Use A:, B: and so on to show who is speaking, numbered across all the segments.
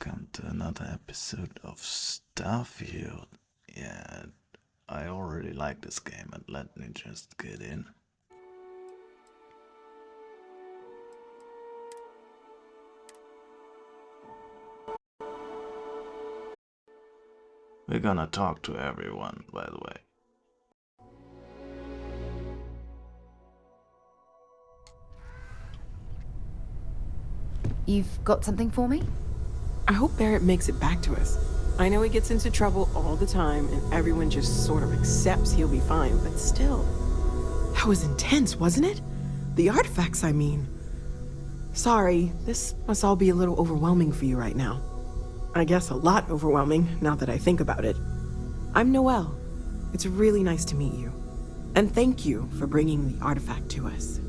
A: welcome to another episode of Starfield. Yeah, I already like this game, and let me just get in. We're gonna talk to everyone, by the way.
B: You've got something for me?
C: I hope Barrett makes it back to us. I know he gets into trouble all the time, and everyone just sort of accepts he'll be fine, but still. That was intense, wasn't it? The artifacts, I mean. Sorry, this must all be a little overwhelming for you right now. I guess a lot overwhelming, now that I think about it. I'm Noelle. It's really nice to meet you. And thank you for bringing the artifact to us.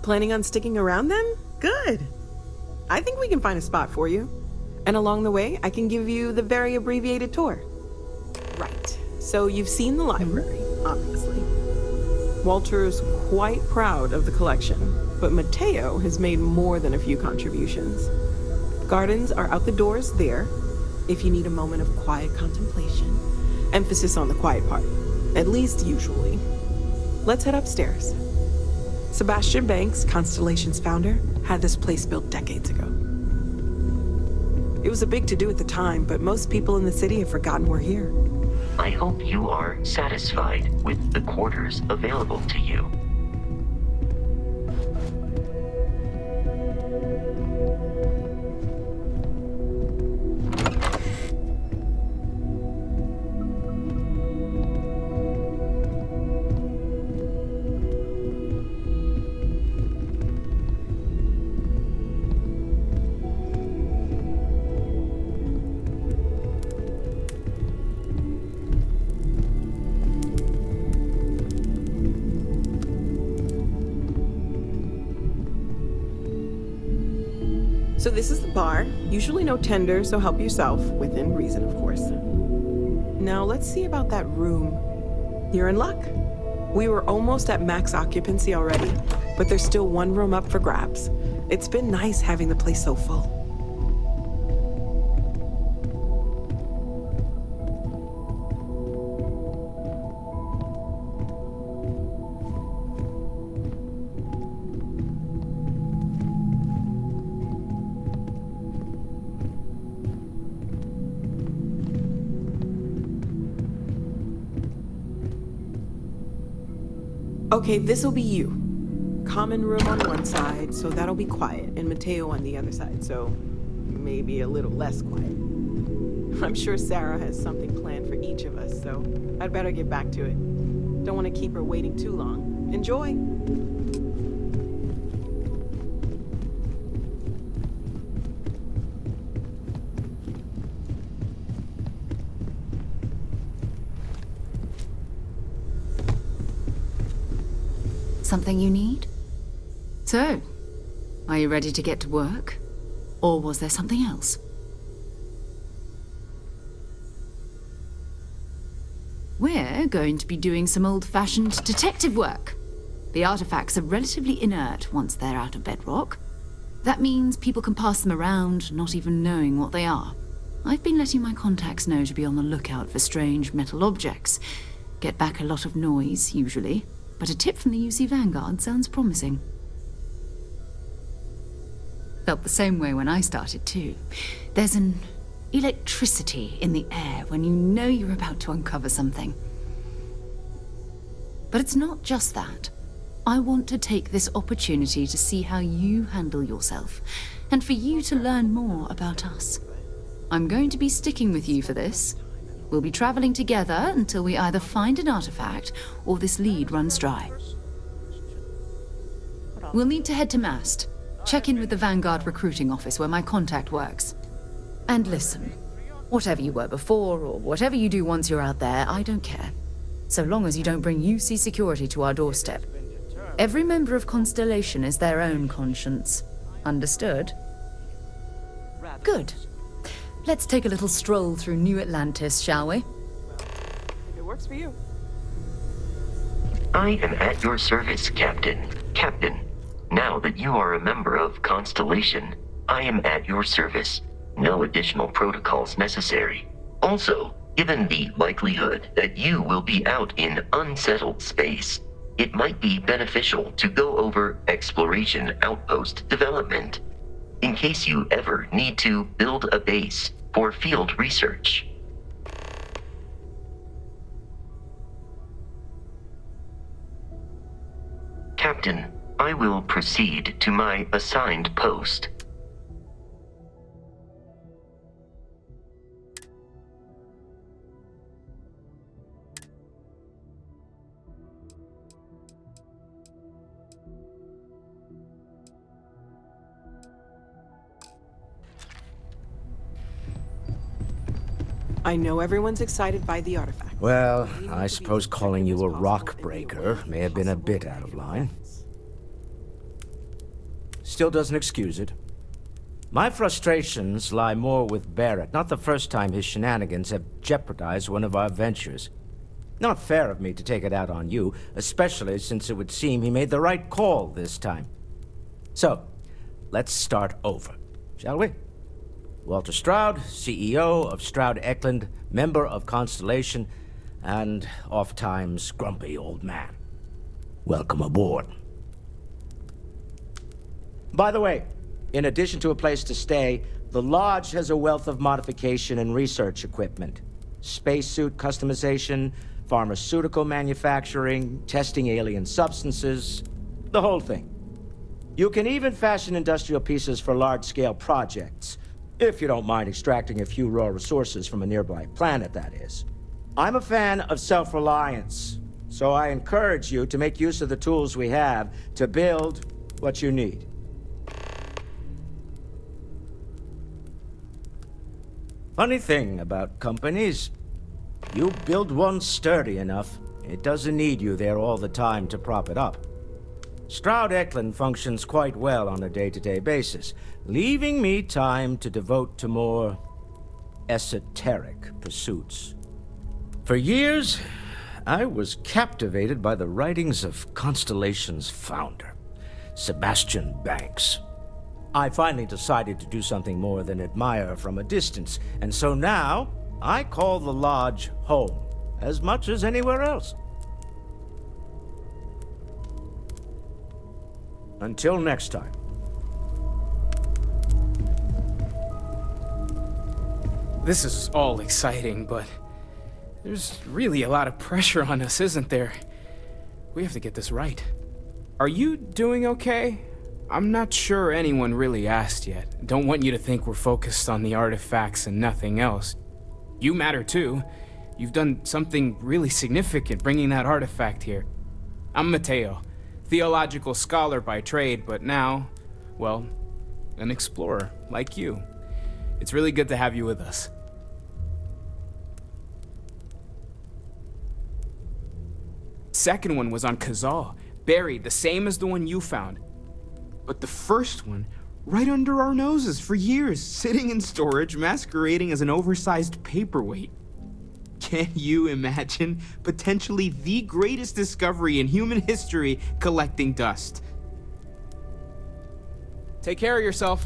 C: Planning on sticking around then? Good. I think we can find a spot for you. And along the way, I can give you the very abbreviated tour. Right. So you've seen the library, obviously. Walter's quite proud of the collection, but Mateo has made more than a few contributions. Gardens are out the doors there, if you need a moment of quiet contemplation. Emphasis on the quiet part, at least usually. Let's head upstairs. Sebastian Banks, Constellation's founder, had this place built decades ago. It was a big to-do at the time, but most people in the city have forgotten we're here.
D: I hope you are satisfied with the quarters available to you.
C: So this is the bar. Usually no tender, so help yourself, within reason, of course. Now let's see about that room. You're in luck. We were almost at max occupancy already, but there's still one room up for grabs. It's been nice having the place so full. Okay, this'll be you. Common room on one side, so that'll be quiet, and Mateo on the other side, so maybe a little less quiet. I'm sure Sarah has something planned for each of us, so I'd better get back to it. Don't want to keep her waiting too long. Enjoy!
B: Something you need? So, are you ready to get to work? Or was there something else? We're going to be doing some old-fashioned detective work. The artifacts are relatively inert once they're out of bedrock. That means people can pass them around, not even knowing what they are. I've been letting my contacts know to be on the lookout for strange metal objects. Get back a lot of noise, usually. But a tip from the UC Vanguard sounds promising. Felt the same way when I started too. There's an electricity in the air when you know you're about to uncover something. But it's not just that. I want to take this opportunity to see how you handle yourself, and for you to learn more about us. I'm going to be sticking with you for this. We'll be traveling together until we either find an artifact or this lead runs dry. We'll need to head to Mast. Check in with the Vanguard recruiting office where my contact works. And listen, whatever you were before or whatever you do once you're out there, I don't care. So long as you don't bring UC security to our doorstep. Every member of Constellation is their own conscience. Understood? Good. Let's take a little stroll through New Atlantis, shall we?
C: If it works for you.
D: I am at your service, Captain. Captain, now Now that you are a member of Constellation, I am at your service. No additional protocols necessary. Also, given the likelihood that you will be out in unsettled space, it might be beneficial to go over exploration outpost development, in case you ever need to build a base for field research. Captain, I will proceed to my assigned post.
C: I know everyone's excited by the artifact.
E: Well, I suppose calling you a rock breaker may have been a bit out of line. Still doesn't excuse it. My frustrations lie more with Barrett. Not the first time his shenanigans have jeopardized one of our ventures. Not fair of me to take it out on you, especially since it would seem he made the right call this time. So, let's start over, shall we? Walter Stroud, CEO of Stroud Eklund, member of Constellation, and oft-times grumpy old man. Welcome aboard. By the way, in addition to a place to stay, the Lodge has a wealth of modification and research equipment. Spacesuit customization, pharmaceutical manufacturing, testing alien substances, the whole thing. You can even fashion industrial pieces for large-scale projects, if you don't mind extracting a few raw resources from a nearby planet, that is. I'm a fan of self-reliance, so I encourage you to make use of the tools we have to build what you need. Funny thing about companies, you build one sturdy enough, it doesn't need you there all the time to prop it up. Stroud Eklund functions quite well on a day-to-day basis, leaving me time to devote to more esoteric pursuits. For years, I was captivated by the writings of Constellation's founder, Sebastian Banks. I finally decided to do something more than admire from a distance, and so now I call the Lodge home, as much as anywhere else. Until next time.
F: This is all exciting, but there's really a lot of pressure on us, isn't there? We have to get this right. Are you doing okay? I'm not sure anyone really asked yet. Don't want you to think we're focused on the artifacts and nothing else. You matter too. You've done something really significant bringing that artifact here. I'm Mateo, theological scholar by trade, but now, well, an explorer like you. It's really good to have you with us. Second one was on Kazal, buried, the same as the one you found. But the first one, right under our noses for years, sitting in storage, masquerading as an oversized paperweight. Can you imagine potentially the greatest discovery in human history collecting dust? Take care of yourself.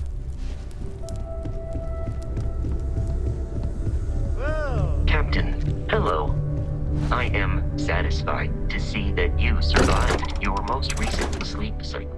D: Captain, hello. I am satisfied to see that you survived your most recent sleep cycle.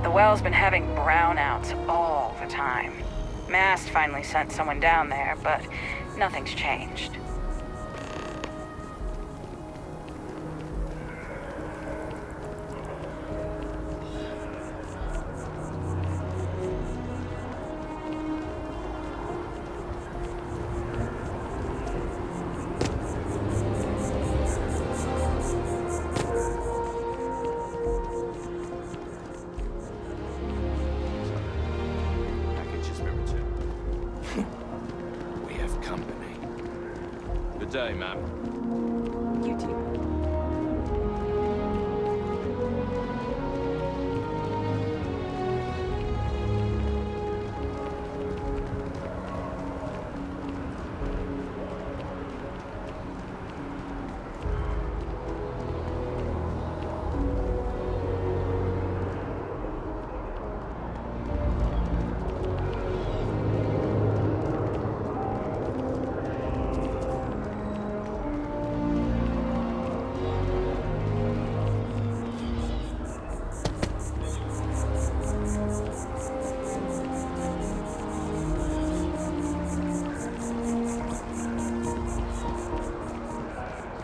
G: The well's been having brownouts all the time. Mast finally sent someone down there, but nothing's changed.
F: We have company.
H: Good day, ma'am.
C: You too.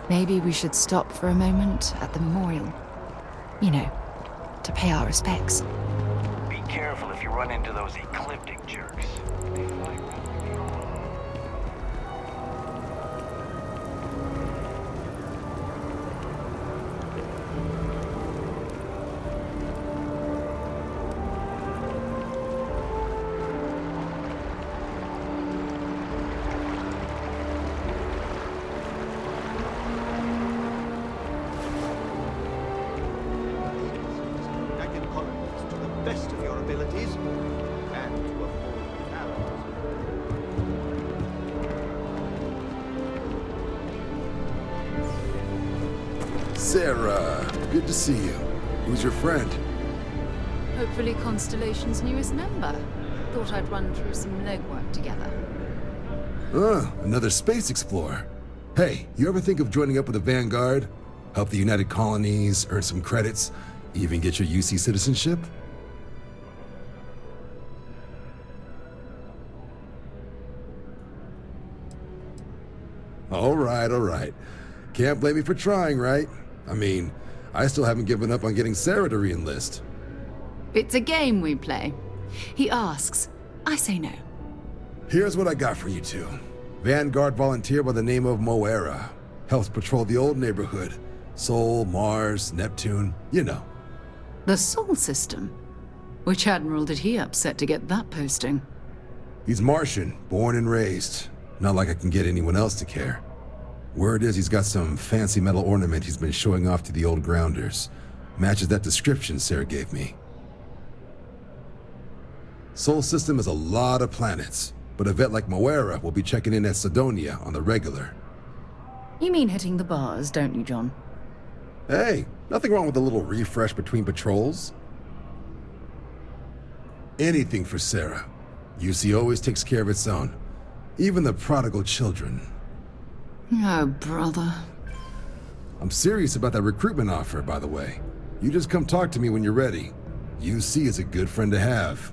B: Maybe we should stop for a moment at the memorial. You know, to pay our respects.
I: Be careful if you run into those ecliptic jerks. They fly around.
J: Dragon colonies to the best of your abilities and to avoid arrows.
K: Sarah, good to see you. Who's your friend?
B: Hopefully Constellation's newest member. Thought I'd run through some legwork together.
K: Another space explorer. Hey, you ever think of joining up with the Vanguard? Help the United Colonies, earn some credits, even get your UC citizenship? All right. Can't blame me for trying, right? I mean, I still haven't given up on getting Sarah to re-enlist.
B: It's a game we play. He asks, I say no.
K: Here's what I got for you two. Vanguard volunteer by the name of Moira. Helps patrol the old neighborhood. Sol, Mars, Neptune, you know.
B: The Sol system? Which admiral did he upset to get that posting?
K: He's Martian, born and raised. Not like I can get anyone else to care. Word is he's got some fancy metal ornament he's been showing off to the old grounders. Matches that description Sarah gave me. Sol system has a lot of planets, but a vet like Moira will be checking in at Sidonia on the regular.
B: You mean hitting the bars, don't you, John?
K: Hey, nothing wrong with a little refresh between patrols. Anything for Sarah. UC always takes care of its own. Even the prodigal children.
B: Oh, brother.
K: I'm serious about that recruitment offer, by the way. You just come talk to me when you're ready. UC is a good friend to have.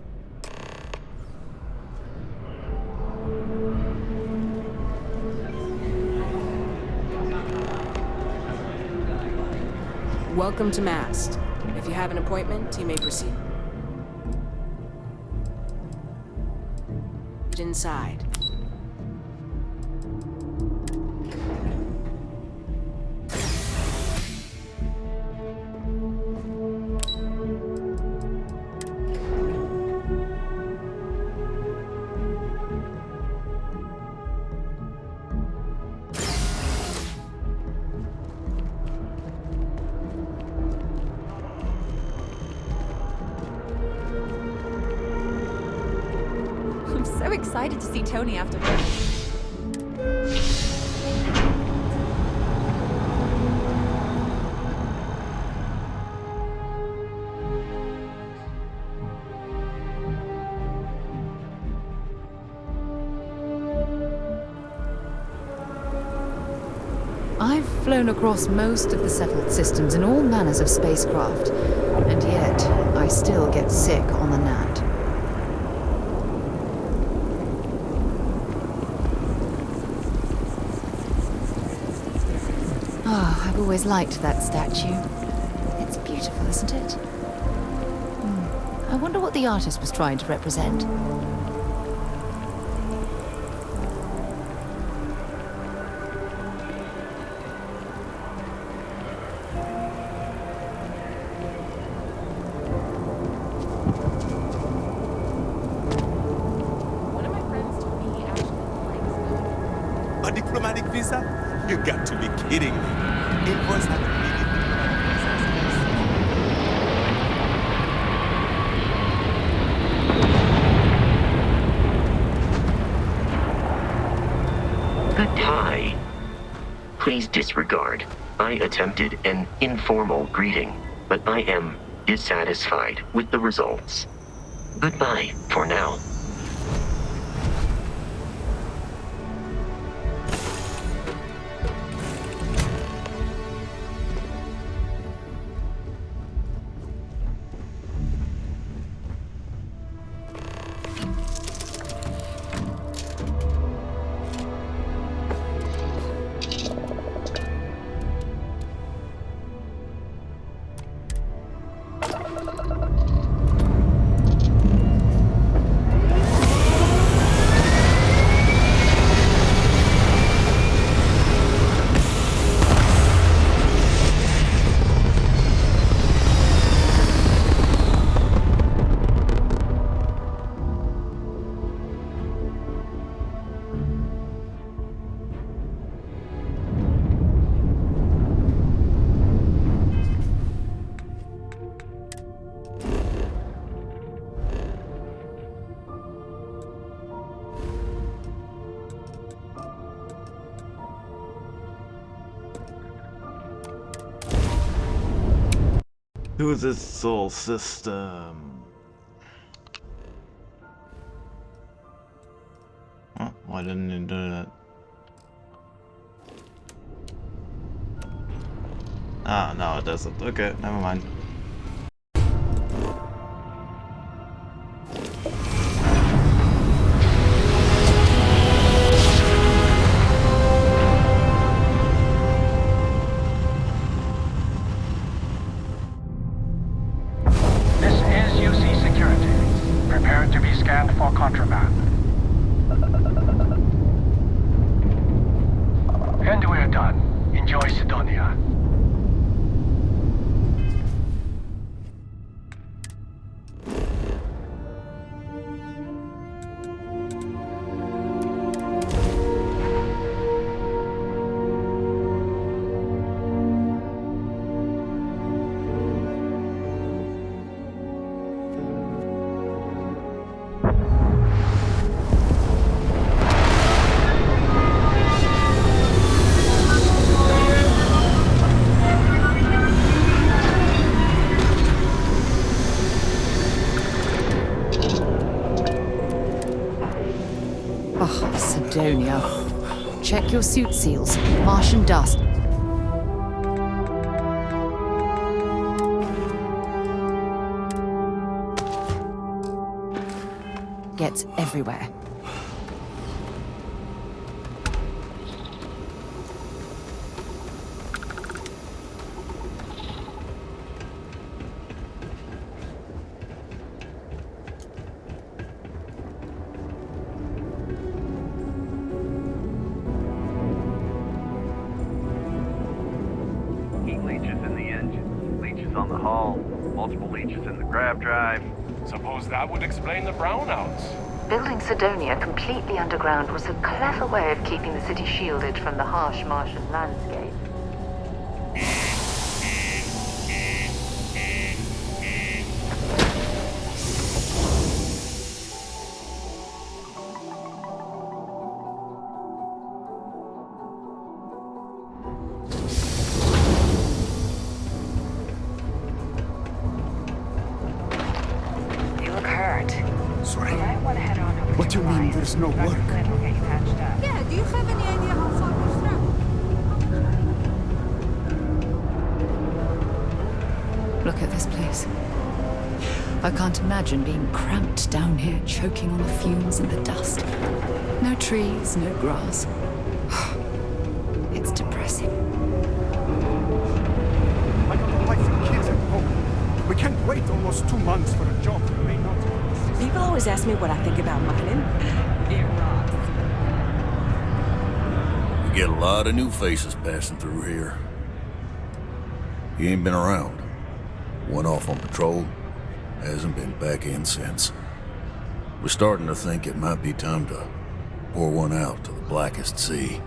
C: Welcome to Mast. If you have an appointment, you may proceed. Inside.
L: I'm so excited to see Tony after this.
B: I've flown across most of the settled systems in all manners of spacecraft, and yet I still get sick on the Nat. Ah, I've always liked that statue. It's beautiful, isn't it? I wonder what the artist was trying to represent.
L: One of my friends told me he actually likes
H: A diplomatic visa? You got to be kidding me. Imports have immediate diplomatic visas.
D: Good tie. Please disregard. I attempted an informal greeting, but I am dissatisfied with the results. Goodbye for now.
A: To this soul system. Oh, why didn't you do that? Ah, no, it doesn't. Okay, never mind.
I: For contraband. And we're done. Enjoy Sidonia.
B: Sidonia. Check your suit seals. Martian dust. Gets everywhere.
M: On the hull, multiple leeches in the grav drive.
N: Suppose that would explain the brownouts.
B: Building Sidonia completely underground was a clever way of keeping the city shielded from the harsh Martian landscape.
O: What do you mean there's no work?
L: Yeah, do you have any idea how far we've traveled?
B: Look at this place. I can't imagine being cramped down here, choking on the fumes and the dust. No trees, no grass. It's depressing.
O: I got a wife and kids at home. We can't wait almost 2 months for a job that may not.
P: People always ask me what I think about mining. It rocks.
Q: We get a lot of new faces passing through here. You ain't been around. Went off on patrol. Hasn't been back in since. We're starting to think it might be time to pour one out to the blackest sea.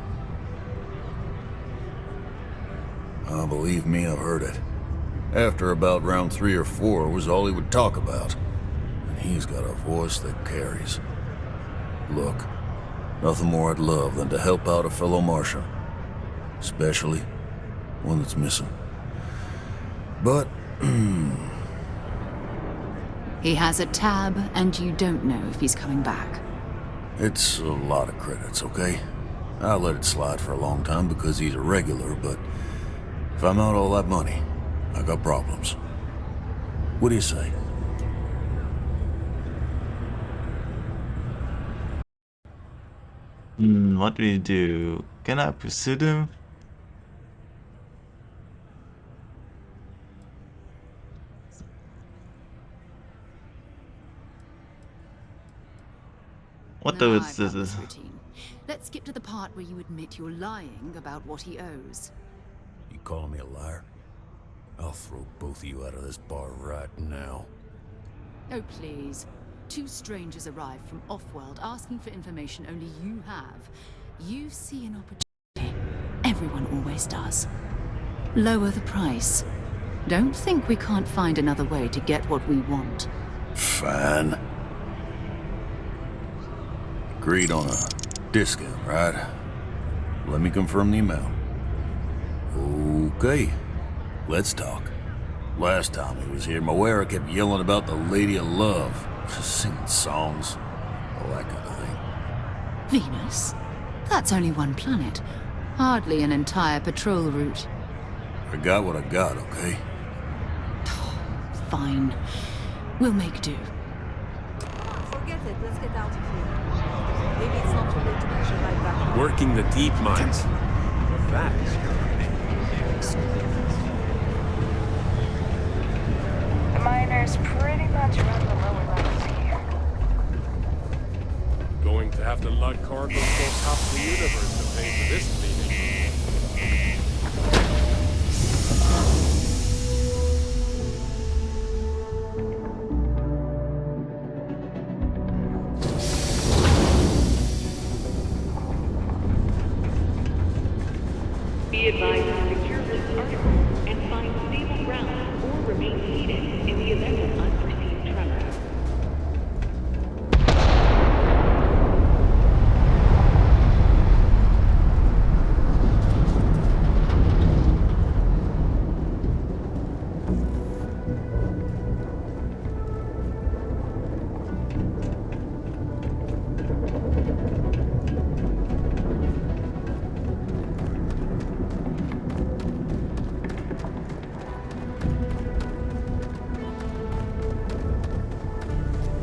Q: Believe me, I've heard it. After about round 3 or 4 was all he would talk about. And he's got a voice that carries. Look, nothing more I'd love than to help out a fellow Martian. Especially one that's missing. But,
B: He has a tab, and you don't know if he's coming back.
Q: it's a lot of credits, okay? I let it slide for a long time because he's a regular, but if I'm out all that money, I got problems. What do you say?
A: What do we do? Can I pursue them? What
B: Now
A: does
B: I've
A: this?
B: done this routine. Let's skip to the part where you admit you're lying about what he owes.
Q: You calling me a liar? I'll throw both of you out of this bar right now.
B: Oh, please. 2 strangers arrive from off-world asking for information only you have. You see an opportunity. Everyone always does. Lower the price. Don't think we can't find another way to get what we want.
Q: Fine. Agreed on a discount, right? Let me confirm the amount. Okay, let's talk. Last time he was here, Moira kept yelling about the Lady of Love, singing songs, all that kind of thing.
B: Venus? That's only one planet. Hardly an entire patrol route.
Q: I got what I got, okay?
B: Fine. We'll make do.
P: Forget it. Let's get out of here. Maybe it's not too late to catch a ride back.
H: Working the deep mines. That's
G: The miners pretty much run the lower levels here.
N: Going to have to lug cargo across half the universe to pay for this cleaning.
R: Be advised to secure this article and find stable ground or remain seated in the event of unforeseen tremor.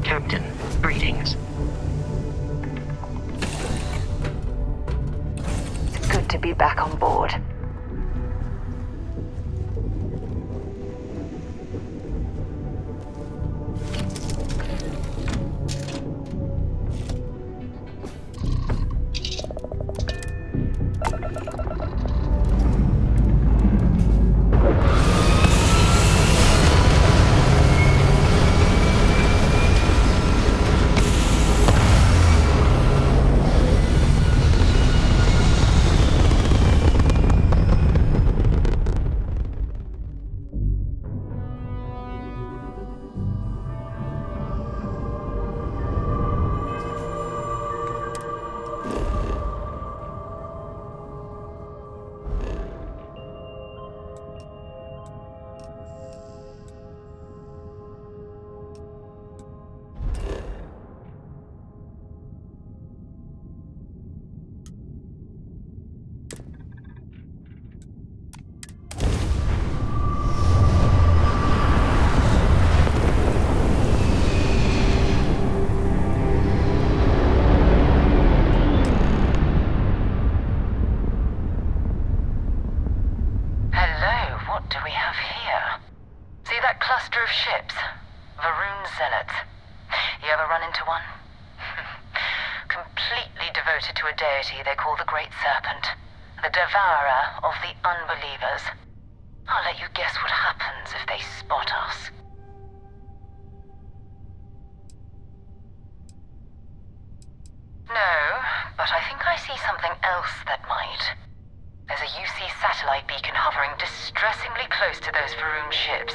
D: Captain, greetings.
G: It's good to be back on board. cluster of ships. Varun Zealots. You ever run into one? Completely devoted to a deity they call the Great Serpent. The devourer of the unbelievers. I'll let you guess what happens if they spot us. No, but I think I see something else that might. There's a UC satellite beacon hovering distressingly close to those Faroon ships.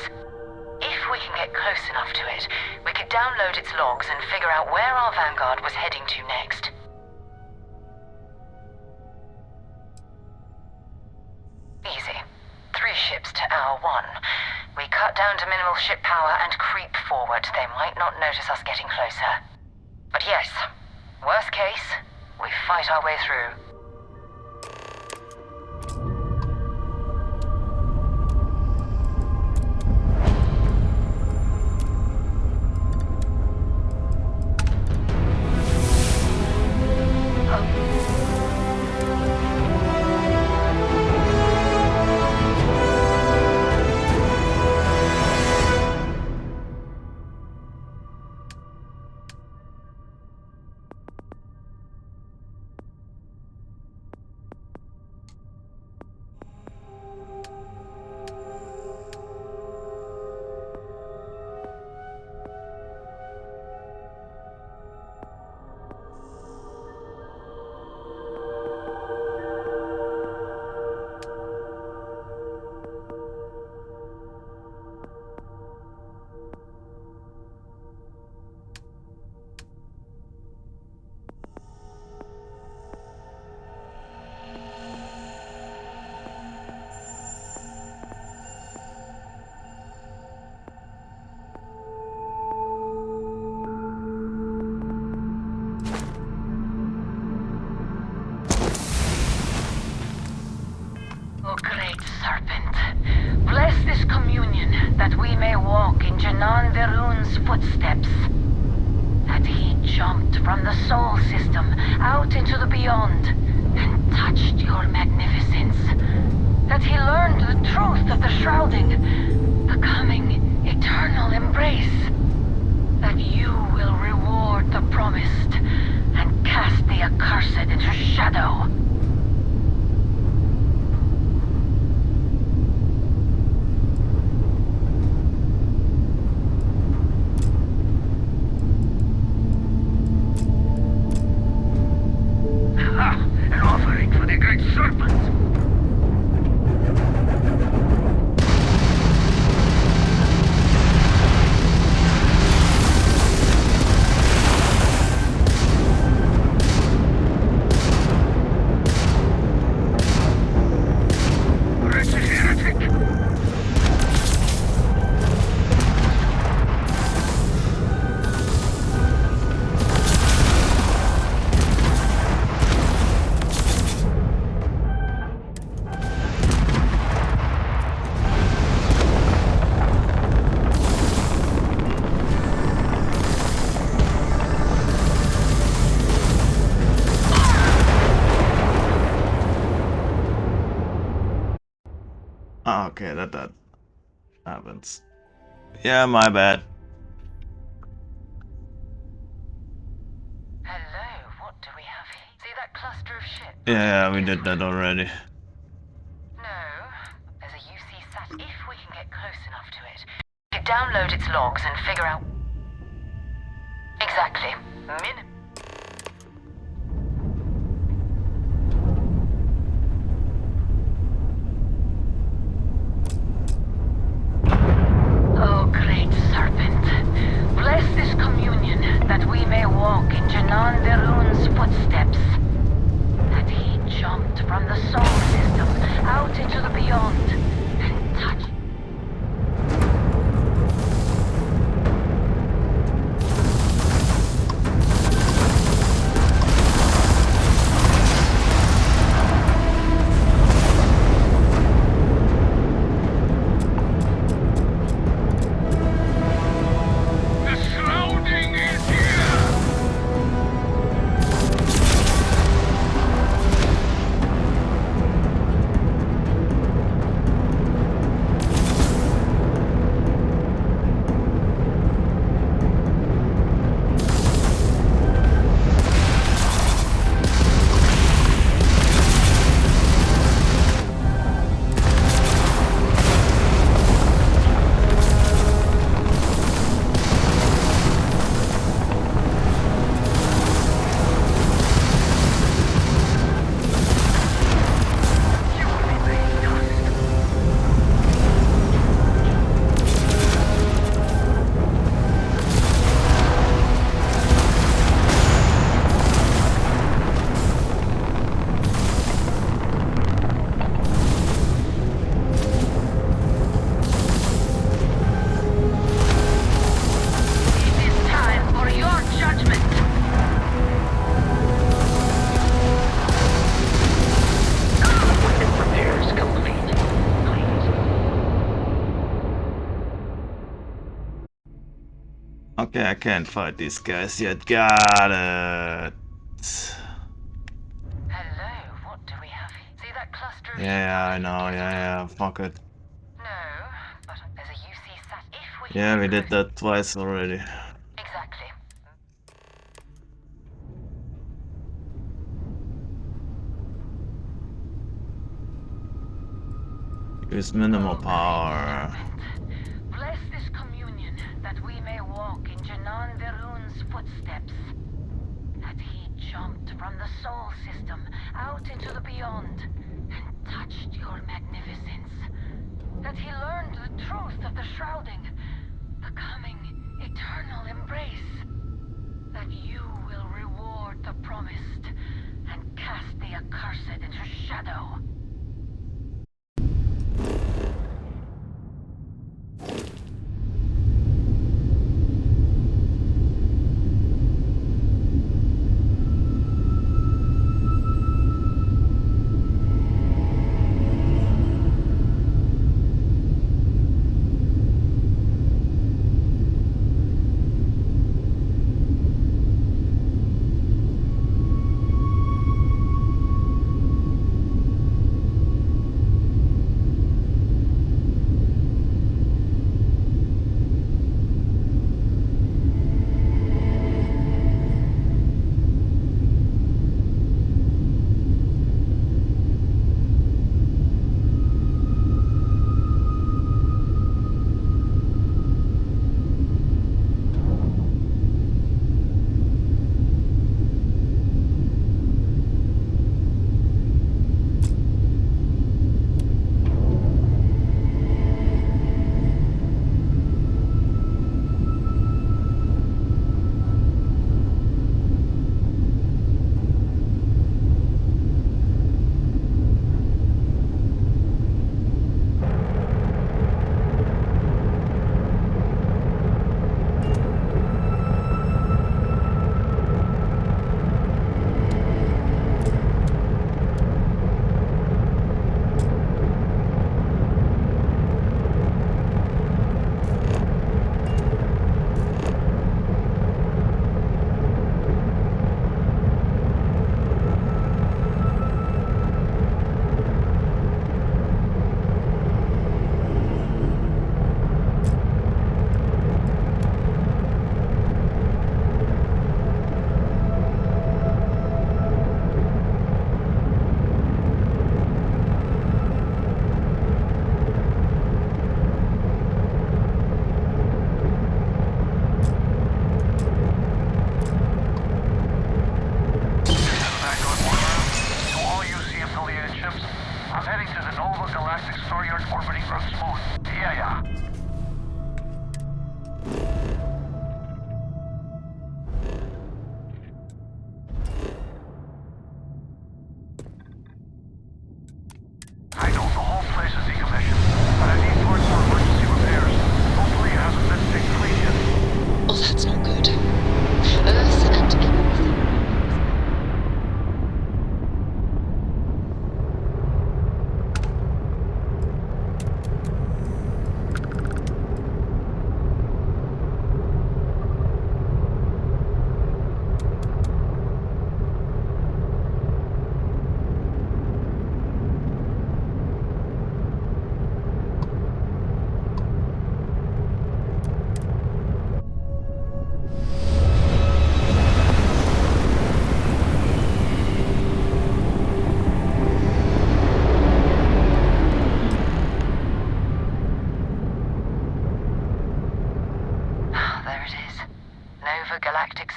G: If we can get close enough to it, we could download its logs and figure out where our Vanguard was heading to next. Easy. 3 ships to hour 1. We cut down to minimal ship power and creep forward. They might not notice us getting closer. But yes, worst case, we fight our way through. O great serpent, bless this communion that we may walk in Janan Veroon's footsteps. That he jumped from the soul system out into the beyond and touched your magnificence. That he learned the truth of the shrouding, the coming eternal embrace. That you will reward the promised and cast the accursed into shadow.
I: An offering for the great serpent. Wretched heretic!
A: Okay, that happens. Yeah, my bad.
G: Hello, what do we have here? See that cluster of ships?
A: Yeah, we did that already.
G: No, there's a UC sat. If we can get close enough to it, we could download its logs and figure out... Exactly. O great serpent, bless this communion that we may walk in Janan Veroon's footsteps. That he jumped from the soul system out into the beyond and touched...
I: The shrouding is here!
A: Okay, I can't fight these guys yet. Got it.
G: Hello, what do we have here? See that cluster of
A: Yeah, I know. Yeah, fuck it.
G: No, but there's a UC sat if we
A: Yeah, we did that twice already.
G: Exactly.
A: Use minimal power.
G: Bless this communion that we may walk in Janan Verun's footsteps. That he jumped from the soul system out into the beyond and touched your magnificence. That he learned the truth of the shrouding, the coming eternal embrace. That you will reward the promised and cast the accursed into shadow.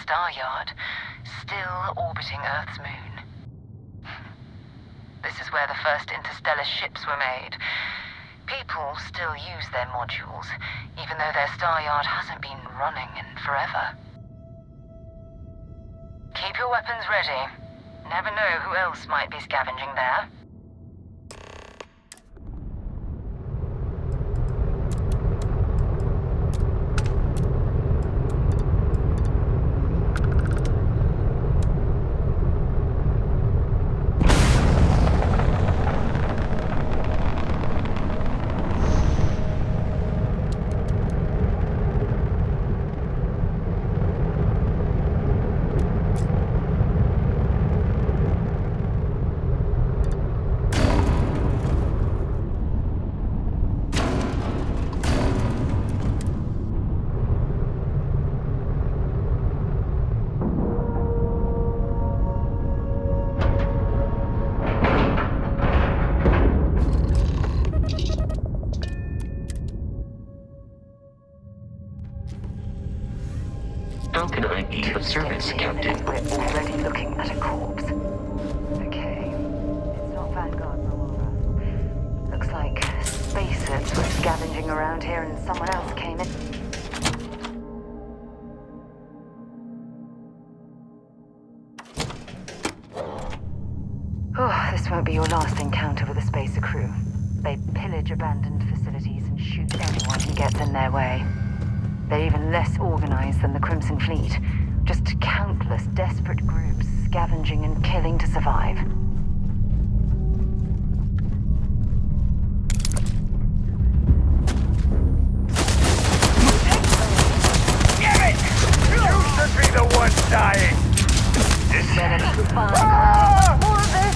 G: Star Yard, still orbiting Earth's moon. This is where the first interstellar ships were made. People still use their modules, even though their Star Yard hasn't been running in forever. Keep your weapons ready. Never know who else might be scavenging there.
D: service, Captain.
G: We're already looking at a corpse. Okay. It's not Vanguard, Aurora. Looks like spacers were scavenging around here and someone else came in. Oh, this won't be your last encounter with a spacer crew. They pillage abandoned facilities and shoot anyone who gets in their way. They're even less organized than the Crimson Fleet. Just countless desperate groups scavenging and killing to survive.
I: Damn it! You should be the one dying!
G: This better be fun. More of this!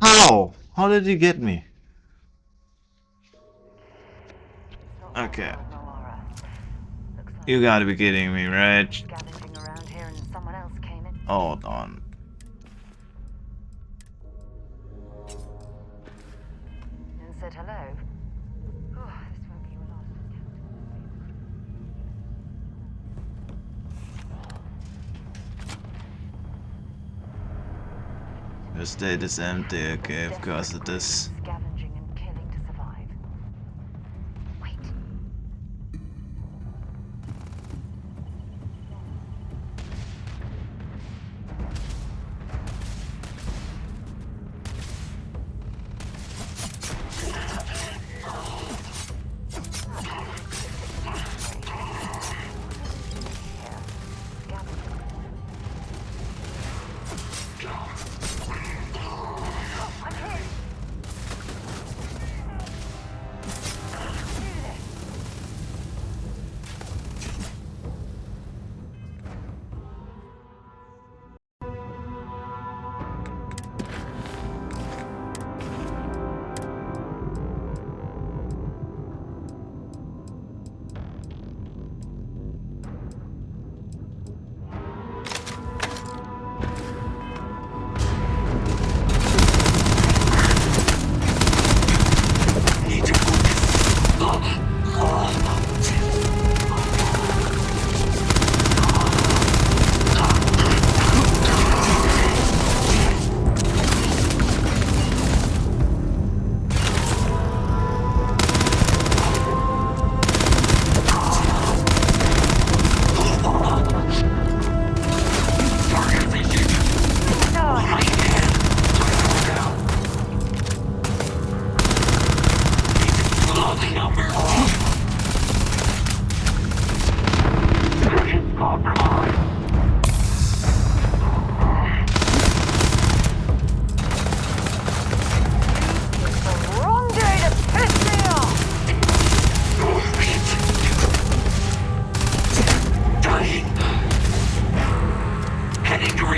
A: How? How did you get me? Okay. You gotta be kidding me, right? Hold on.
G: And said hello. Oh, this won't be your last
A: The state is empty, okay, of course it is.
G: scavenging and killing to survive. Wait.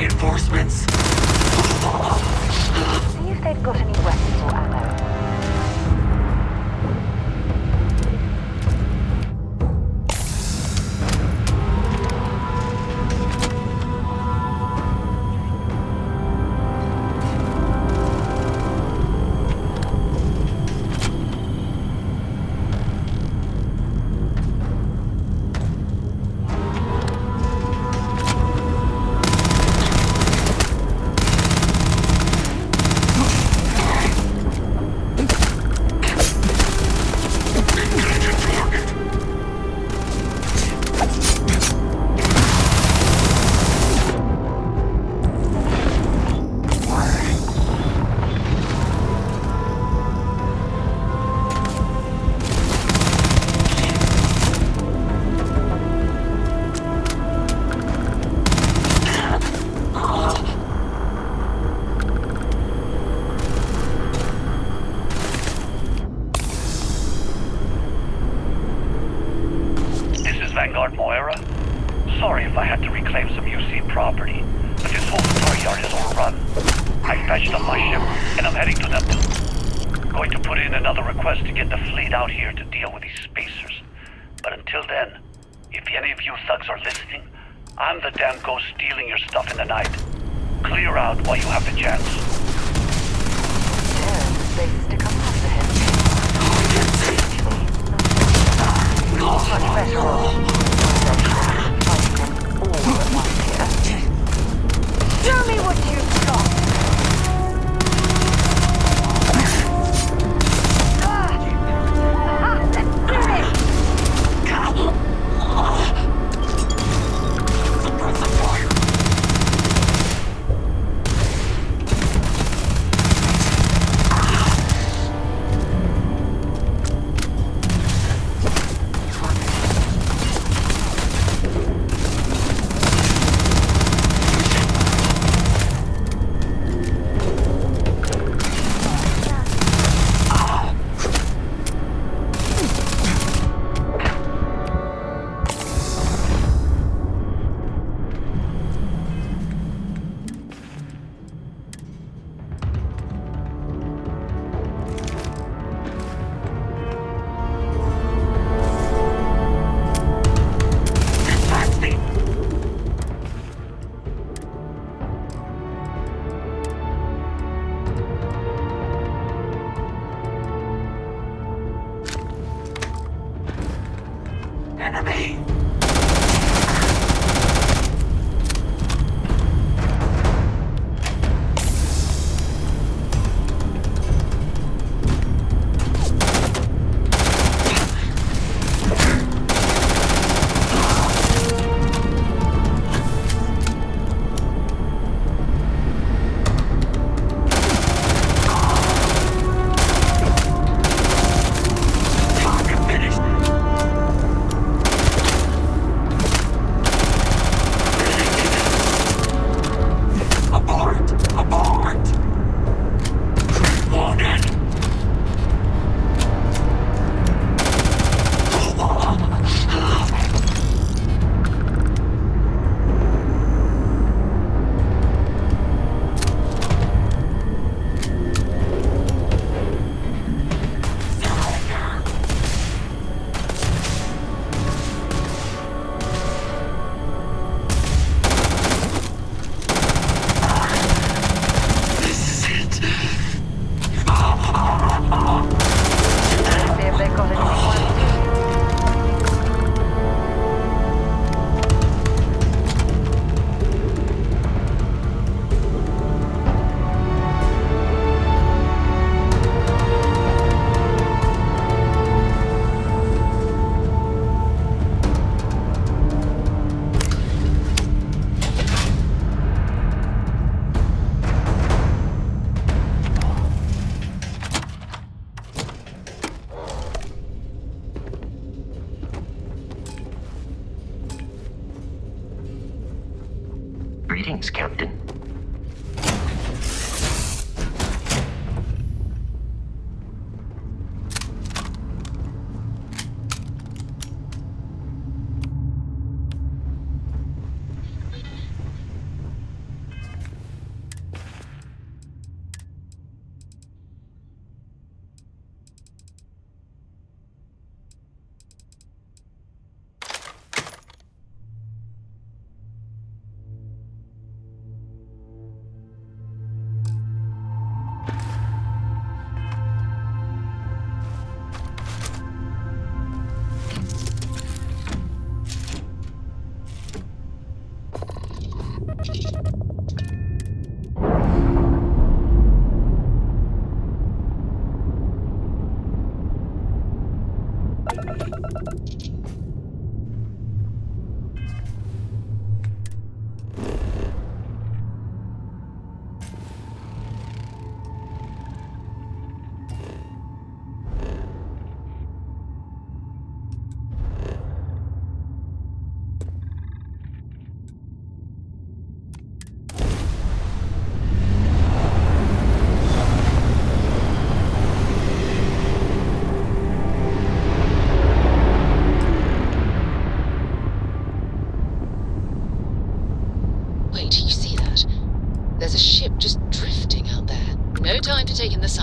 S: reinforcements.
G: See if they've got any weapons or ammo.
I: Vanguard Moira? Sorry if I had to reclaim some UC property, but this whole yard is overrun. I fetched up my ship, and I'm heading to Neptune. Going to put in another request to get the fleet out here to deal with these spacers. But until then, if any of you thugs are listening, I'm the damn ghost stealing your stuff in the night. Clear out while you have the chance.
G: Space to come after him. Much better off. Fighting them all at once here. Show me what you've got!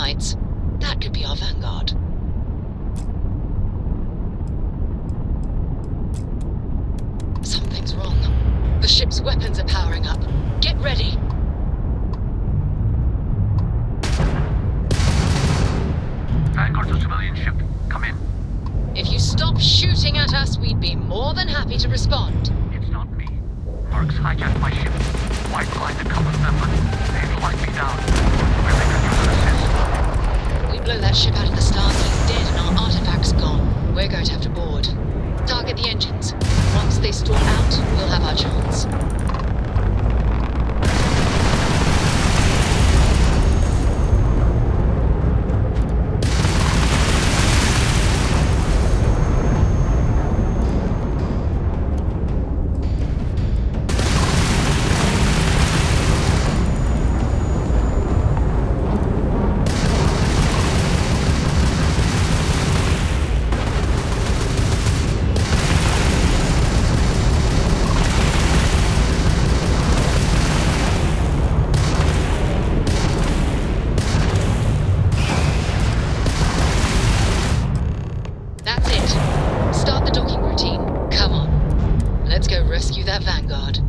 B: sights. That could be our vanguard. Something's wrong. The ship's weapons are powering up. Get ready.
I: Vanguard to civilian ship. Come in.
B: If you stop shooting at us, we'd be more than happy to respond.
I: It's not me. Mercs hijacked my ship. White lined a couple of them, but they've locked me down. We're making an assist.
B: We blow that ship out of the Starfield dead and our artifacts gone. We're going to have to board. Target the engines. Once they stall out, we'll have our chance. Rescue that Vanguard.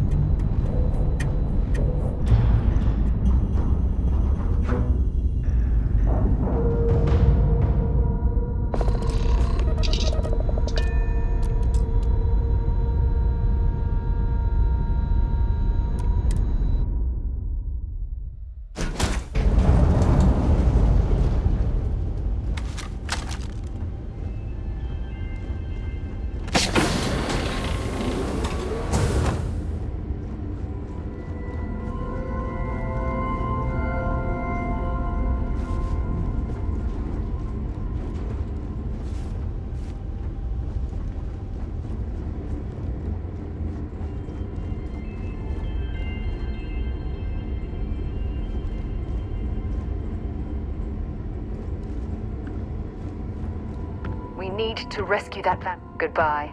G: We need to rescue that van. Goodbye.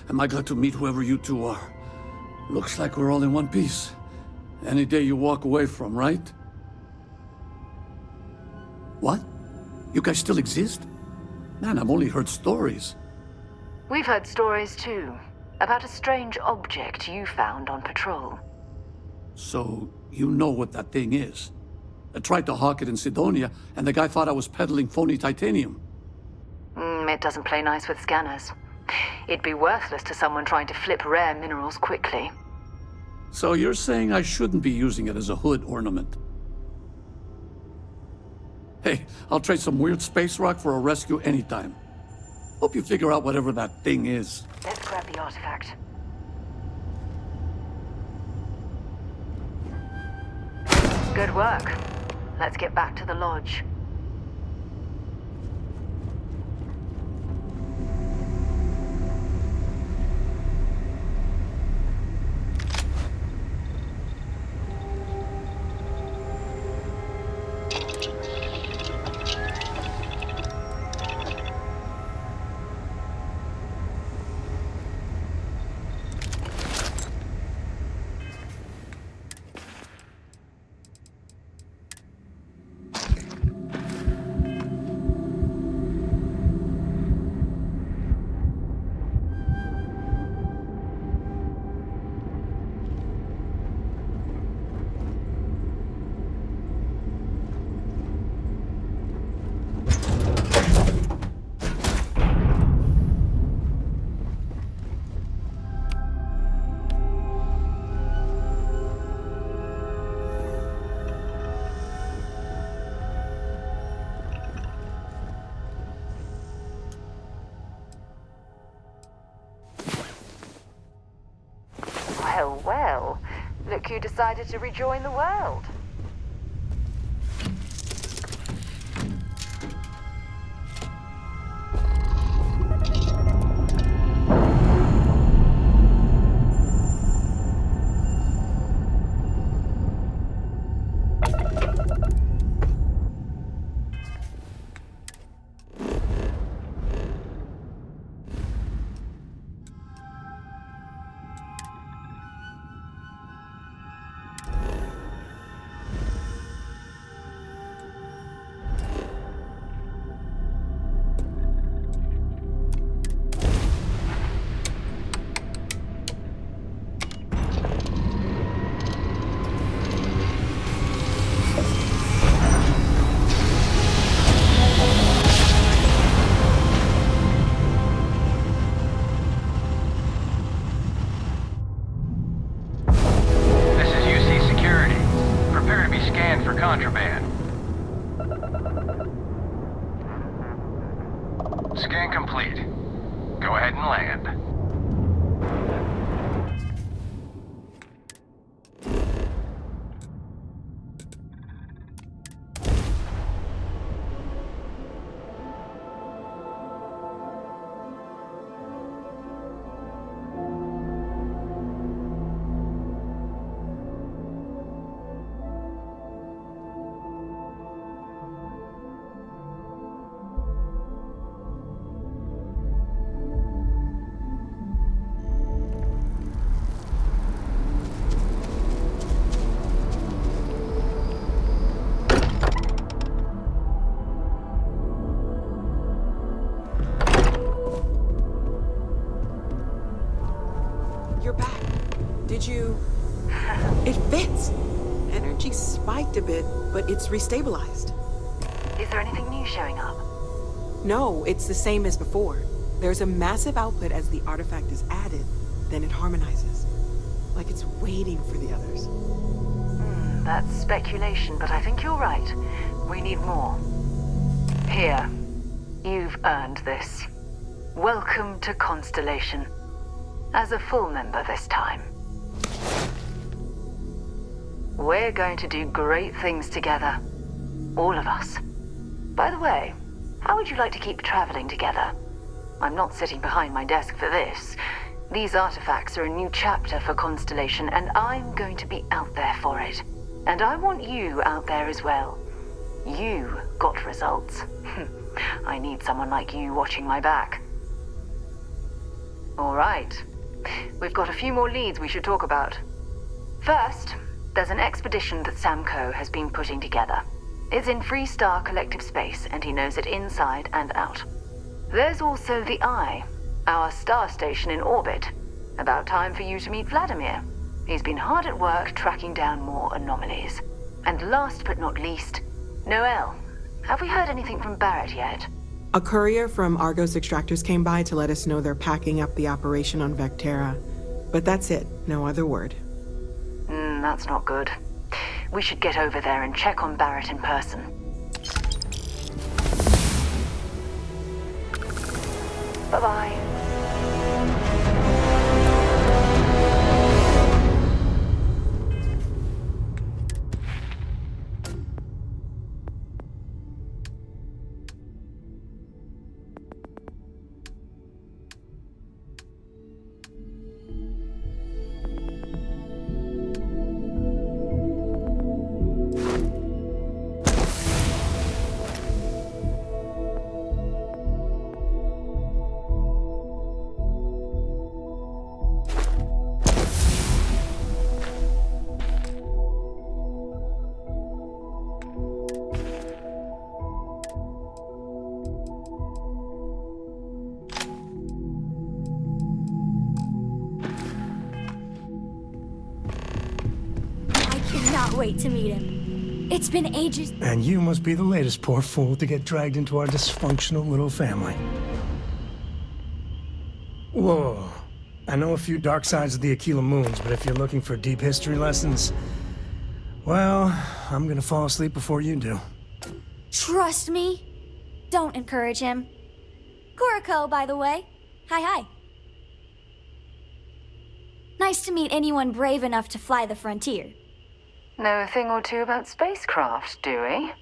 S: Am I glad to meet whoever you two are. Looks like we're all in one piece. Any day you walk away from, right? What? You guys still exist? Man, I've only heard stories.
G: We've heard stories too, about a strange object you found on patrol.
S: So, you know what that thing is? I tried to hawk it in Sidonia, and the guy thought I was peddling phony titanium.
G: It doesn't play nice with scanners. It'd be worthless to someone trying to flip rare minerals quickly.
S: So you're saying I shouldn't be using it as a hood ornament? Hey, I'll trade some weird space rock for a rescue anytime. Hope you figure out whatever that thing is.
G: Let's grab the artifact. Good work.
B: let's get back to the lodge. Well, well. Look who decided to rejoin the world.
T: Contraband. Scan complete. Go ahead and land.
C: You're back. Did you... It fits. Energy spiked a bit, but it's restabilized.
B: Is there anything new showing up?
C: No, it's the same as before. There's a massive output as the artifact is added, then it harmonizes. Like it's waiting for the others.
B: That's speculation, but I think you're right. We need more. Here. You've earned this. Welcome to Constellation. As a full member this time. We're going to do great things together. All of us. By the way, how would you like to keep traveling together? I'm not sitting behind my desk for this. These artifacts are a new chapter for Constellation, and I'm going to be out there for it. And I want you out there as well. You got results. I need someone like you watching my back. All right. We've got a few more leads we should talk about. First, there's an expedition that Samco has been putting together. It's in Freestar Collective Space, and he knows it inside and out. There's also the Eye, our star station in orbit. About time for you to meet Vladimir. He's been hard at work tracking down more anomalies. And last but not least, Noel. Have we heard anything from Barrett yet?
C: A courier from Argos Extractors came by to let us know they're packing up the operation on Vectera. But that's it, no other word.
B: That's not good. We should get over there and check on Barrett in person. Bye-bye.
U: cannot wait to meet him. It's been ages.
O: And you must be the latest poor fool to get dragged into our dysfunctional little family. Whoa. I know a few dark sides of the Aquila Moons, but if you're looking for deep history lessons, well, I'm gonna fall asleep before you do.
U: Trust me. Don't encourage him. Kuriko, by the way. Hi. Nice to meet anyone brave enough to fly the frontier.
B: Know a thing or two about spacecraft, do we?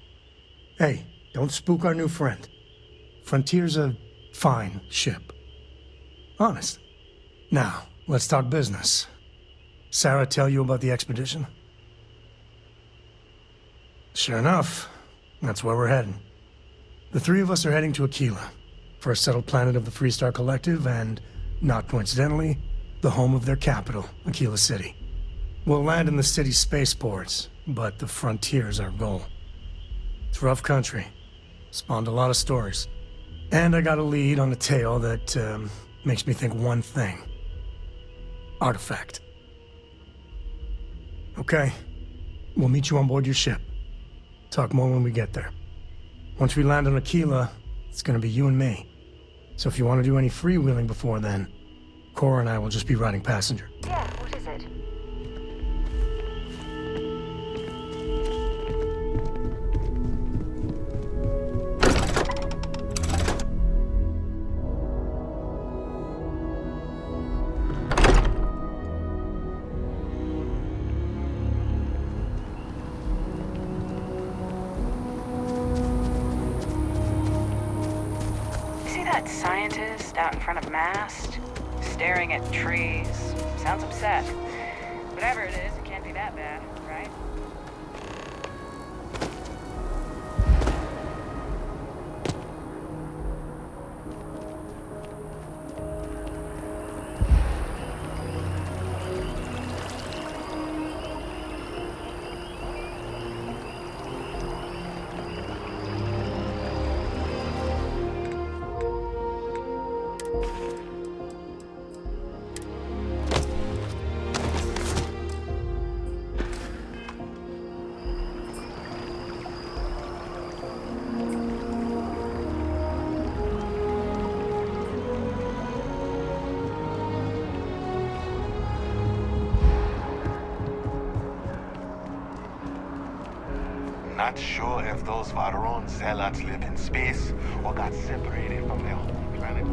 O: Hey, don't spook our new friend. Frontier's a fine ship. Honest. Now, let's talk business. Sarah tell you about the expedition? Sure enough, that's where we're heading. The three of us are heading to Aquila, first settled planet of the Freestar Collective and, not coincidentally, the home of their capital, Aquila City. We'll land in the city's spaceports, but the frontier's our goal. It's rough country. Spawned a lot of stories. And I got a lead on a tale that makes me think one thing. Artifact. Okay. We'll meet you on board your ship. Talk more when we get there. Once we land on Aquila, it's gonna be you and me. So if you want to do any freewheeling before then, Cora and I will just be riding passenger.
B: Yeah, what is it?
G: That scientist out in front of mast, staring at trees. Sounds upset. Whatever it is, it can't be that bad, right?
H: Not sure if those Varron zealots live in space or got separated from their home planet.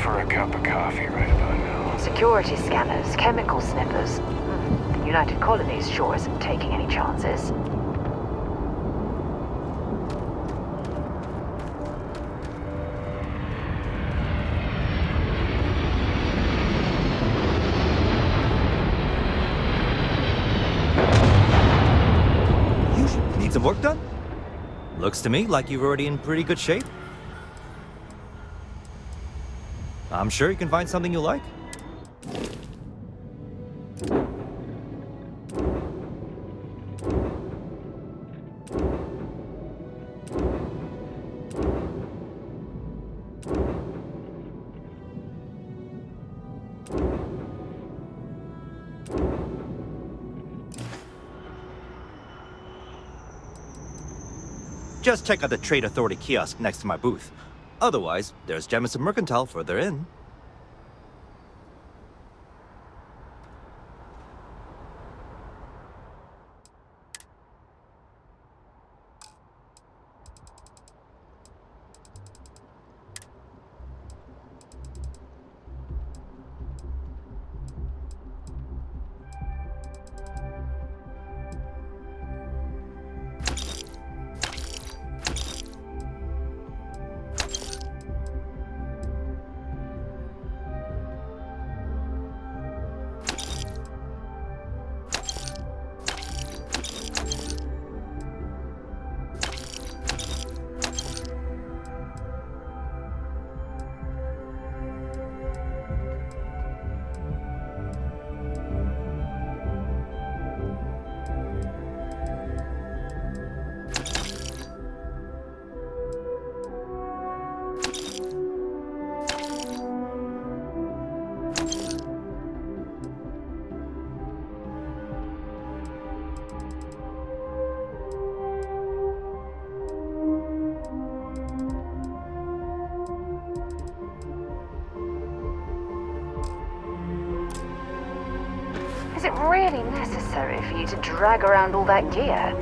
T: For a cup of coffee right about now.
B: Security scanners, chemical sniffers. The United Colonies sure isn't taking any chances.
V: You need some work done? Looks to me like you're already in pretty good shape. I'm sure you can find something you like. Just check out the Trade Authority kiosk next to my booth. Otherwise, there's Jemison Mercantile further in.
G: Is it really necessary for you to drag around all that gear?